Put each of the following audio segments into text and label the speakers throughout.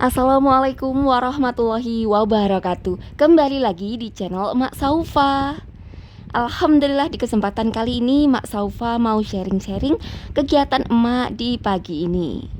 Speaker 1: Assalamualaikum warahmatullahi wabarakatuh. Kembali lagi di channel Emak Saufa. Alhamdulillah di kesempatan kali ini Mak Saufa mau sharing-sharing kegiatan emak di pagi ini.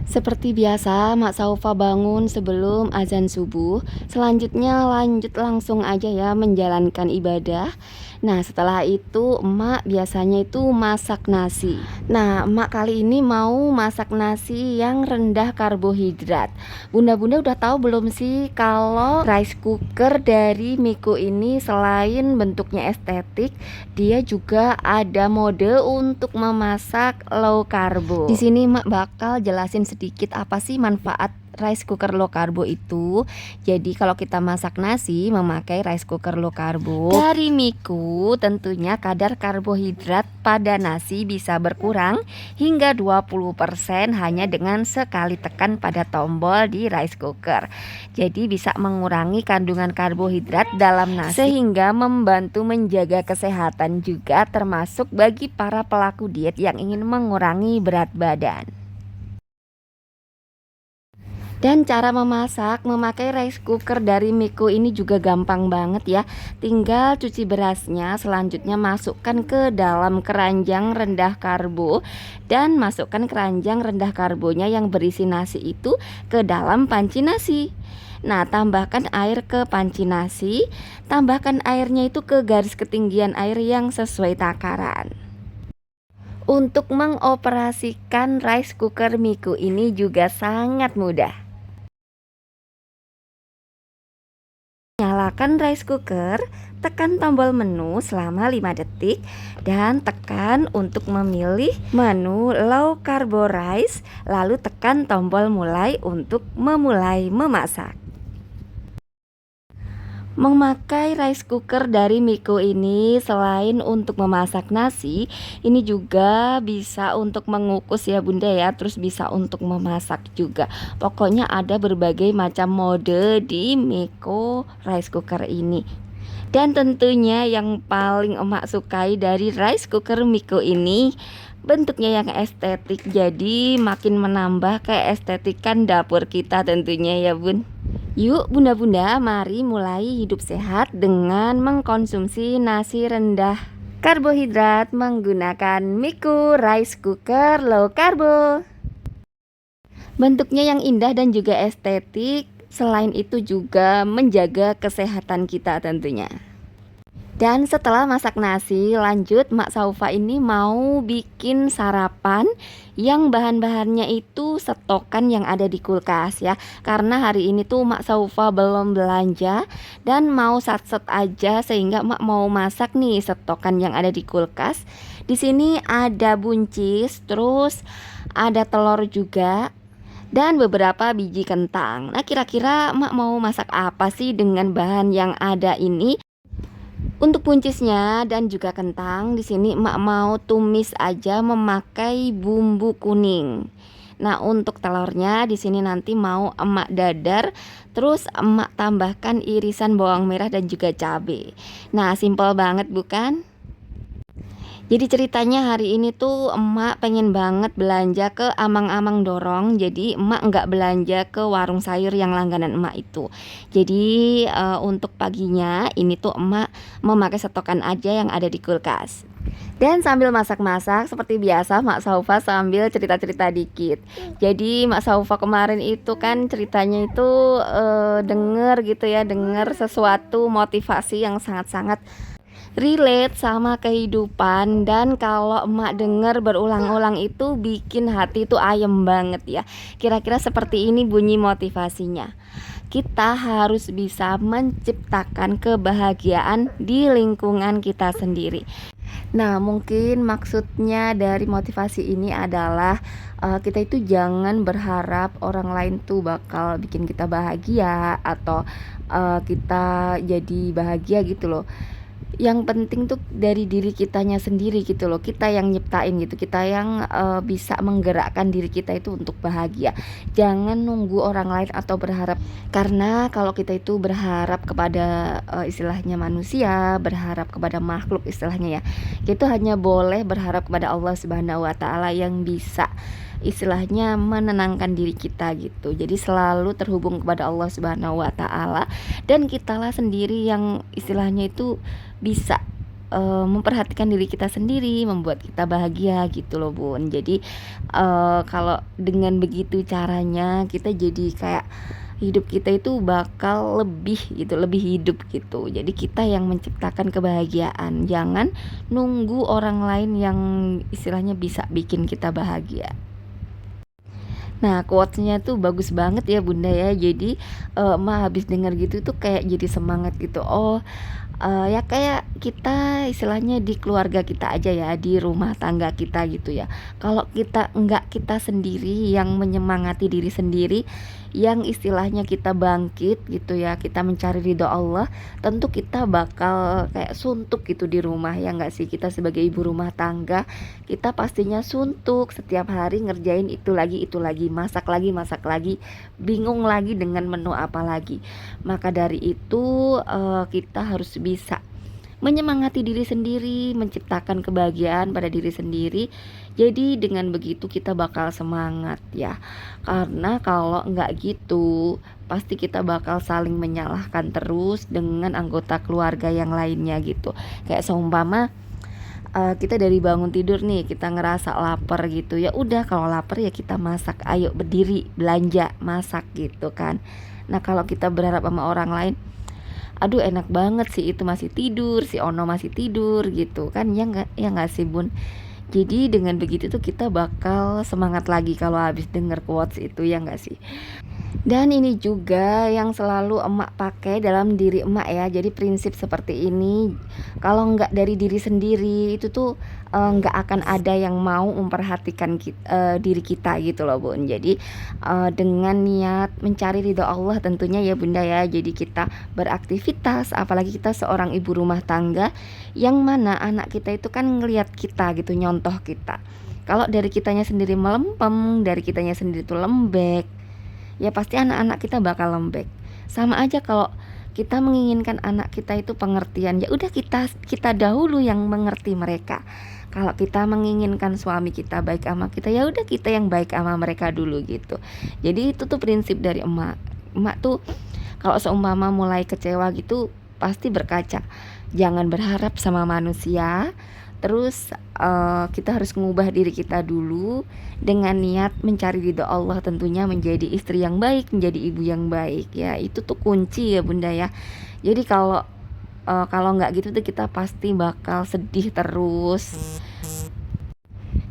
Speaker 1: Seperti biasa, Mak Saufa bangun sebelum azan subuh. Selanjutnya lanjut langsung aja ya menjalankan ibadah. Nah, setelah itu emak biasanya itu masak nasi. Nah, emak kali ini mau masak nasi yang rendah karbohidrat. Bunda-bunda udah tahu belum sih kalau rice cooker dari Miko ini selain bentuknya estetik, dia juga ada mode untuk memasak low karbo. Di sini emak bakal jelasin sedikit apa sih manfaat rice cooker low karbo itu. Jadi kalau kita masak nasi memakai rice cooker low karbo dari Miko, tentunya kadar karbohidrat pada nasi bisa berkurang hingga 20% hanya dengan sekali tekan pada tombol di rice cooker. Jadi bisa mengurangi kandungan karbohidrat dalam nasi sehingga membantu menjaga kesehatan juga, termasuk bagi para pelaku diet yang ingin mengurangi berat badan. Dan cara memasak memakai rice cooker dari Miko ini juga gampang banget ya. Tinggal cuci berasnya, selanjutnya masukkan ke dalam keranjang rendah karbo, dan masukkan keranjang rendah karbonya yang berisi nasi itu ke dalam panci nasi. Nah, tambahkan air ke panci nasi, tambahkan airnya itu ke garis ketinggian air yang sesuai takaran. Untuk mengoperasikan rice cooker Miko ini juga sangat mudah. Nyalakan rice cooker, tekan tombol menu selama 5 detik dan tekan untuk memilih menu low carbo rice, lalu tekan tombol mulai untuk memulai memasak. Memakai rice cooker dari Miko ini selain untuk memasak nasi, ini juga bisa untuk mengukus ya bunda ya, terus bisa untuk memasak juga. Pokoknya ada berbagai macam mode di Miko rice cooker ini. Dan tentunya yang paling emak sukai dari rice cooker Miko ini bentuknya yang estetik, jadi makin menambah keestetikan dapur kita tentunya ya bun. Yuk bunda-bunda, mari mulai hidup sehat dengan mengkonsumsi nasi rendah karbohidrat menggunakan Miko rice cooker low carbo. Bentuknya yang indah dan juga estetik, selain itu juga menjaga kesehatan kita tentunya. Dan setelah masak nasi, lanjut Mak Saufa ini mau bikin sarapan yang bahan-bahannya itu stokan yang ada di kulkas ya. Karena hari ini tuh Mak Saufa belum belanja dan mau satset aja, sehingga Mak mau masak nih stokan yang ada di kulkas. Di sini ada buncis, terus ada telur juga, dan beberapa biji kentang. Nah, kira-kira Mak mau masak apa sih dengan bahan yang ada ini? Untuk buncisnya dan juga kentang, di sini emak mau tumis aja memakai bumbu kuning. Nah, untuk telurnya di sini nanti mau emak dadar, terus emak tambahkan irisan bawang merah dan juga cabai. Nah, simpel banget bukan? Jadi ceritanya hari ini tuh emak pengen banget belanja ke Amang-Amang Dorong. Jadi emak nggak belanja ke warung sayur yang langganan emak itu. Jadi untuk paginya ini tuh emak memakai stokan aja yang ada di kulkas. Dan sambil masak-masak seperti biasa Mak Saufa sambil cerita-cerita dikit. Jadi Mak Saufa kemarin itu kan ceritanya itu denger gitu ya, denger sesuatu motivasi yang sangat-sangat relate sama kehidupan, dan kalau emak denger berulang-ulang itu bikin hati itu ayem banget ya. Kira-kira seperti ini bunyi motivasinya. Kita harus bisa menciptakan kebahagiaan di lingkungan kita sendiri. Nah, mungkin maksudnya dari motivasi ini adalah kita itu jangan berharap orang lain tuh bakal bikin kita bahagia atau kita jadi bahagia gitu loh. Yang penting tuh dari diri kitanya sendiri gitu loh. Kita yang nyiptain gitu, kita yang bisa menggerakkan diri kita itu untuk bahagia. Jangan nunggu orang lain atau berharap. Karena kalau kita itu berharap kepada istilahnya manusia, berharap kepada makhluk istilahnya ya, kita hanya boleh berharap kepada Allah Subhanahu wa taala yang bisa istilahnya menenangkan diri kita gitu. Jadi selalu terhubung kepada Allah Subhanahu wa taala, dan kitalah sendiri yang istilahnya itu bisa memperhatikan diri kita sendiri, membuat kita bahagia gitu loh Bun. Jadi kalau dengan begitu caranya kita jadi kayak hidup kita itu bakal lebih gitu, lebih hidup gitu. Jadi kita yang menciptakan kebahagiaan, jangan nunggu orang lain yang istilahnya bisa bikin kita bahagia. Nah, quotes-nya tuh bagus banget ya Bunda ya. Jadi emak habis dengar gitu tuh kayak jadi semangat gitu. Oh, ya kayak kita istilahnya di keluarga kita aja ya, di rumah tangga kita gitu ya. Kalau kita enggak, kita sendiri yang menyemangati diri sendiri, yang istilahnya kita bangkit gitu ya, kita mencari ridho Allah, tentu kita bakal kayak suntuk gitu di rumah, ya enggak sih? Kita sebagai ibu rumah tangga, kita pastinya suntuk setiap hari ngerjain itu lagi, masak lagi, bingung lagi dengan menu apa lagi. Maka dari itu kita harus bisa menyemangati diri sendiri, menciptakan kebahagiaan pada diri sendiri. Jadi dengan begitu kita bakal semangat ya. Karena kalau enggak gitu, pasti kita bakal saling menyalahkan terus dengan anggota keluarga yang lainnya gitu. Kayak seumpama kita dari bangun tidur nih, kita ngerasa lapar gitu, ya udah kalau lapar ya kita masak, ayo berdiri belanja masak gitu kan. Nah kalau kita berharap sama orang lain, aduh enak banget sih itu masih tidur, si Ono masih tidur gitu kan, ya nggak sih Bun. Jadi dengan begitu tuh kita bakal semangat lagi kalau habis denger quotes itu, ya nggak sih. Dan ini juga yang selalu emak pakai dalam diri emak ya. Jadi prinsip seperti ini, kalau nggak dari diri sendiri itu tuh nggak akan ada yang mau memperhatikan diri kita gitu loh Bun. Jadi dengan niat mencari ridho Allah tentunya ya Bunda ya. Jadi kita beraktivitas, apalagi kita seorang ibu rumah tangga, yang mana anak kita itu kan ngelihat kita gitu, nyontoh kita. Kalau dari kitanya sendiri melempem, dari kitanya sendiri tuh lembek, ya pasti anak-anak kita bakal lembek. Sama aja kalau kita menginginkan anak kita itu pengertian, ya udah kita dahulu yang mengerti mereka. Kalau kita menginginkan suami kita baik sama kita, ya udah kita yang baik sama mereka dulu gitu. Jadi itu tuh prinsip dari emak. Emak tuh kalau seumpama mulai kecewa gitu pasti berkaca, jangan berharap sama manusia. Terus kita harus mengubah diri kita dulu dengan niat mencari ridho Allah, tentunya menjadi istri yang baik, menjadi ibu yang baik ya. Itu tuh kunci ya Bunda ya. Jadi kalau nggak gitu tuh kita pasti bakal sedih terus,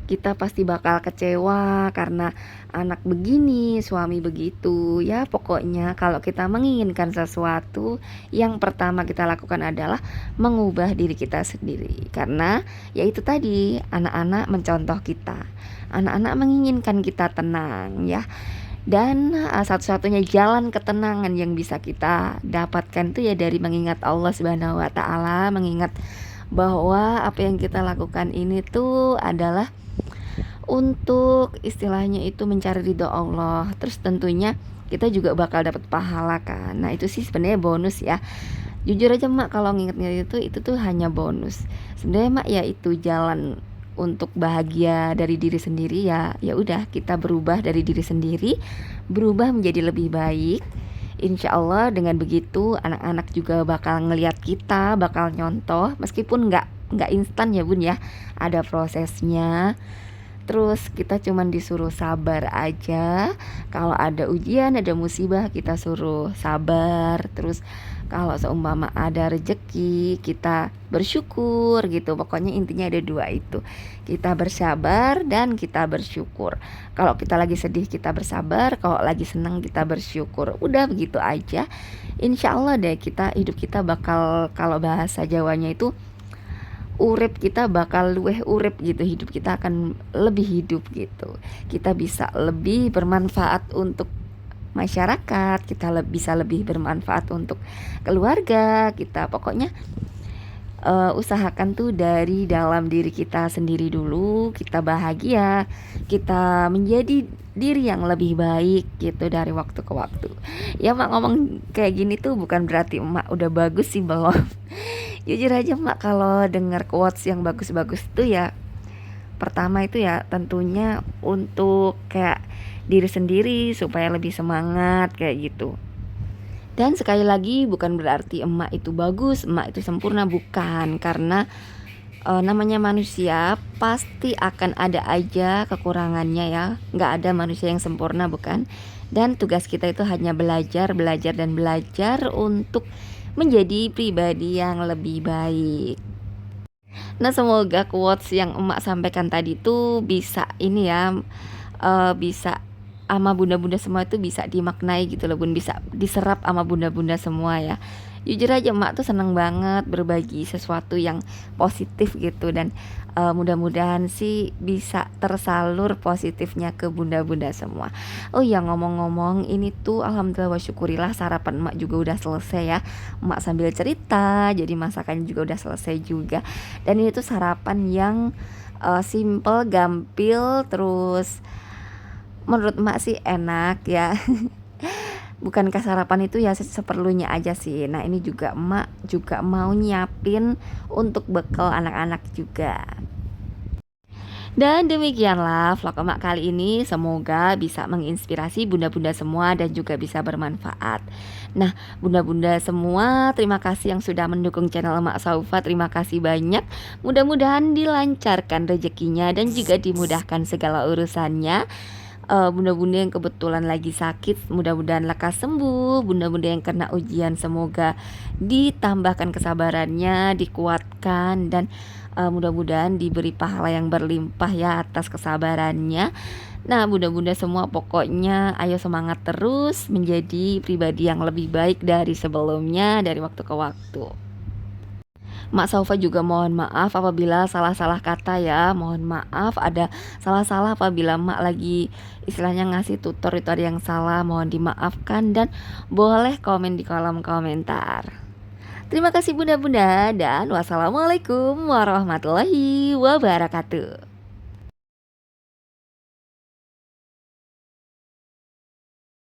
Speaker 1: kita pasti bakal kecewa karena anak begini, suami begitu. Ya pokoknya kalau kita menginginkan sesuatu, yang pertama kita lakukan adalah mengubah diri kita sendiri. Karena ya itu tadi, anak-anak mencontoh kita, anak-anak menginginkan kita tenang ya. Dan satu-satunya jalan ketenangan yang bisa kita dapatkan itu ya dari mengingat Allah Subhanahu wa taala, mengingat bahwa apa yang kita lakukan ini tuh adalah untuk istilahnya itu mencari ridho Allah. Terus tentunya kita juga bakal dapat pahala kan. Nah itu sih sebenarnya bonus ya. Jujur aja mak, kalau nginget-nginget itu tuh hanya bonus. Sebenarnya mak ya itu jalan untuk bahagia dari diri sendiri ya. Ya udah kita berubah dari diri sendiri, berubah menjadi lebih baik. Insya Allah dengan begitu anak-anak juga bakal ngelihat kita, bakal nyontoh, meskipun nggak instan ya Bun ya, ada prosesnya. Terus kita cuman disuruh sabar aja. Kalau ada ujian, ada musibah, kita suruh sabar. Terus kalau seumpama ada rejeki, kita bersyukur gitu. Pokoknya intinya ada dua itu, kita bersabar dan kita bersyukur. Kalau kita lagi sedih kita bersabar, kalau lagi senang kita bersyukur. Udah begitu aja. Insya Allah deh kita, hidup kita bakal, kalau bahasa Jawanya itu, urip kita bakal luweh urip gitu, hidup kita akan lebih hidup gitu. Kita bisa lebih bermanfaat untuk masyarakat, kita bisa lebih bermanfaat untuk keluarga kita. Pokoknya usahakan tuh dari dalam diri kita sendiri dulu, kita bahagia, kita menjadi diri yang lebih baik gitu dari waktu ke waktu. Ya mak, ngomong kayak gini tuh bukan berarti emak udah bagus sih, belum. Jujur aja mak, kalau dengar quotes yang bagus-bagus tuh ya pertama itu ya tentunya untuk kayak diri sendiri supaya lebih semangat kayak gitu. Dan sekali lagi bukan berarti emak itu bagus, emak itu sempurna, bukan. Karena namanya manusia pasti akan ada aja kekurangannya ya. Nggak ada manusia yang sempurna, bukan. Dan tugas kita itu hanya belajar, belajar, dan belajar untuk menjadi pribadi yang lebih baik. Nah, semoga quotes yang emak sampaikan tadi tuh bisa ini ya, bisa ama bunda-bunda semua itu bisa dimaknai gitu loh bun, bisa diserap ama bunda-bunda semua ya. Jujur aja emak tuh seneng banget berbagi sesuatu yang positif gitu, dan mudah-mudahan sih bisa tersalur positifnya ke bunda-bunda semua. Oh iya, ngomong-ngomong ini tuh alhamdulillah wa syukurillah sarapan emak juga udah selesai ya. Emak sambil cerita jadi masakannya juga udah selesai juga, dan ini tuh sarapan yang simple, gampil, terus menurut emak sih enak ya. Bukankah sarapan itu ya seperlunya aja sih. Nah, ini juga emak juga mau nyiapin untuk bekal anak-anak juga. Dan demikianlah vlog emak kali ini, semoga bisa menginspirasi bunda-bunda semua dan juga bisa bermanfaat. Nah, bunda-bunda semua, terima kasih yang sudah mendukung channel Emak Saufa, terima kasih banyak. Mudah-mudahan dilancarkan rezekinya dan juga dimudahkan segala urusannya. Bunda-bunda yang kebetulan lagi sakit mudah-mudahan lekas sembuh, bunda-bunda yang kena ujian semoga ditambahkan kesabarannya, dikuatkan, dan mudah-mudahan diberi pahala yang berlimpah ya atas kesabarannya. Nah, bunda-bunda semua pokoknya ayo semangat terus menjadi pribadi yang lebih baik dari sebelumnya, dari waktu ke waktu. Mak Saufa juga mohon maaf apabila salah-salah kata ya. Mohon maaf ada salah-salah apabila Mak lagi istilahnya ngasih tutor itu ada yang salah. Mohon dimaafkan dan boleh komen di kolom komentar. Terima kasih bunda-bunda dan wassalamualaikum warahmatullahi wabarakatuh.